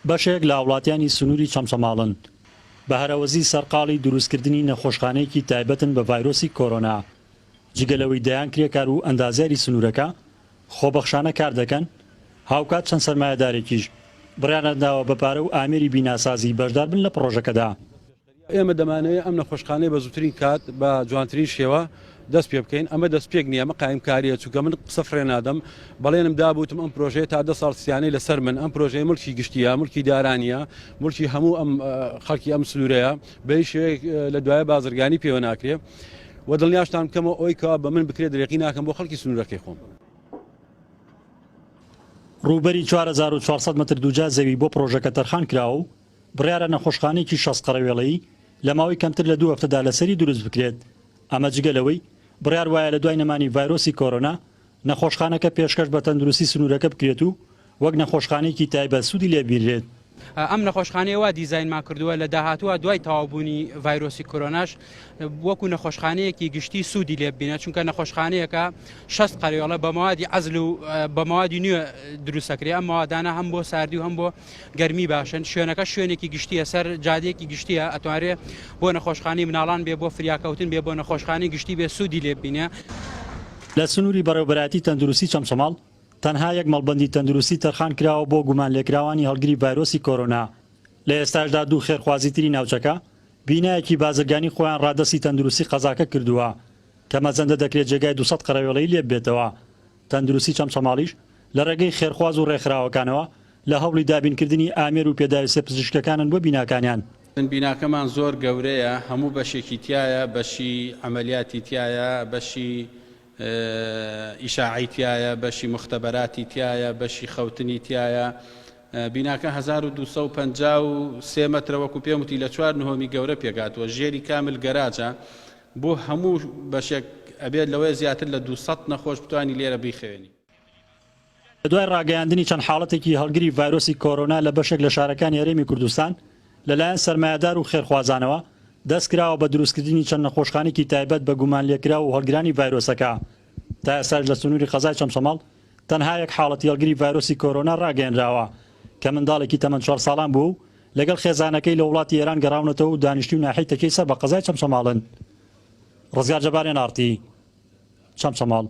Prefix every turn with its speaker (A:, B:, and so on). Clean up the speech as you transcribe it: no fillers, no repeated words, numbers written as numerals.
A: بەشێک لە وڵاتیانی سنووری چەمچەماڵن بە هەرەوەزی سەرقاڵی دروستکردنی نەخۆشخانەیەکی تایبەتن بە ڤایرۆسی کۆرۆنا. جگەلەوەی دەیان کرێکار و ئەندازیاری سنوورەکە خۆبەخشانە کار دەکەن، هاوکات چەند سەرمایەدارێکیش بڕیانەداوە بە پارە و ئامێری بیناسازی بەشدار بن لە پرۆژەکەدا.
B: ئێمە دەمانەیە ئەم نەخۆشخانەی بە زووترین کات بە جوانترین شێوە دەست پێ بکەین. ئەمە دەست پێک نییە، ئەمە قایمکاریە، چونکە من قسە فرێ نادەم. بەڵێنم دابوتم ئەم پرۆژەیە تا 10 ساڵ سیانەی لەسەر من. ئەم پرۆژەیە ملکی گشتیە، ملکی دارانیە، ملکی هەموو ئەم خەڵکی ئەم سنوورەیە، بەی شێوەیەک لە دوایە بازرگانی پێوە ناکرێ و دڵنیاشتان بکەمەوە ئەوەی کەوا بە من بکرێت درێقی ناکەم بۆ خەڵکی سنوورەکەی خۆم.
A: ڕووبەری 4400 متر دووجا زەوی بۆ پرۆژەکە تەرخان کراوە و بڕیارە نەخۆشخانەیەکی 60 قەرەوێڵەیی لە ماوەی کەمتر لە 2 هەفتەدا لەسەری دروست بکرێت. ئەمە جگەلەوەی بڕیار وایە لە دوای نەمانی ڤایرۆسی کۆرۆنا نەخۆشخانەکە پێشکەش بە تەندروستی سنوورەکە بکرێت و وەک نەخۆشخانەیەکی تایبەت سوودی لێبیرێت.
C: ئەم نەخۆشخانەیەوە دیزاینمان کردووە لە داهاتووە دوای تەواوبوونی ڤایرۆسی کۆرۆناش وەکو نەخۆشخانەیەکی گشتی سوودی لێببینێت، چونکە نەخۆشخانەیەکە 60 قەرەوێڵە بە مەوادی عەزل و بە مەوادی نوێ دروستەکرێ. ئەم مەوادانە هەم بۆ ساردی و هەم بۆ گەرمی باشن. شوێنەکە شوێنێکی گشتیە، سەر جادەیەکی گشتیە، ئەتوانرێت بۆ نەخۆشخانەی مناڵان بێ، بۆ فریاکەوتن بێ، بۆ نەخۆشخانەی گشتی بێ سوودی لێببینێ.
A: لە سنووری بەڕێوەبەراتی تەندروستی چەمچەماڵ تەنها یەک مەڵبەندی تەندروستی تەرخان کراوە بۆ گومان لێکراوانی هەڵگری ڤایرۆسی کۆرۆنا. لە ئێستاشدا دوو خێرخوازیتری ناوچەکە بینایەکی بازرگانی خۆیان ڕادەسی تەندروستی قەزاکە کردووە کە مەزەندە دەکرێت جێگای 200 قەرەوێڵەی لێ بێتەوە. تەندروستی چەمچەماڵیش لە ڕێگەی خێرخواز و ڕێکخراوەکانەوە لە هەوڵی دابینکردنی ئامێر و پێداوی پزیشکەکانن بۆ بیناکانیان.
D: بیناکەمان زۆر گەورەیە، هەموو بەشێکی تایە، بەشی ئەمەلیاتی تایە، بەشی ئیشاعی تایە، بەشی مختبەراتی تایە، بەشی خەوتنی تایە. بیناکە 1253 مەترە وەکو پێم وتی لە 4 نهۆمی گەورە پێگاتوە، ژێری کامل گەراجە، بۆ هەموو بەشێک ئەبێت لەوەی زیاتر لە 200 نەخۆش بتوانی لێرە بیخێنی.
A: لە دوای ڕاگەیاندنی چەند حاڵەتێکی هەڵگری ڤایرۆسی کۆرۆنا لە بەشێک لە شارەکانی هەرێمی کوردستان لەلایەن سەرمایەدار و خێرخوازانەوە دەستکراوە بە دروستکردنی چەند نەخۆشخانێکی تایبەت بە گومان لێکرا و هەڵگرانی ڤایرۆسەکە. تا ئێستاش لە سنووری قەزای چەمچەماڵ تەنها یەک حاڵەتی هەڵگری ڤایرۆسی کۆرۆنا ڕاگەیەنراوە کە منداڵێکی تەمەن 4 ساڵان بوو و لەگەڵ خێزانەکەی لە وڵاتی ئێران گەڕاونەتەوە و دانیشتی و ناحەی تەکەی سەر بە قەزای چەمچەماڵن. ڕزگار جەبارێن ئارتی، چەمچەماڵ.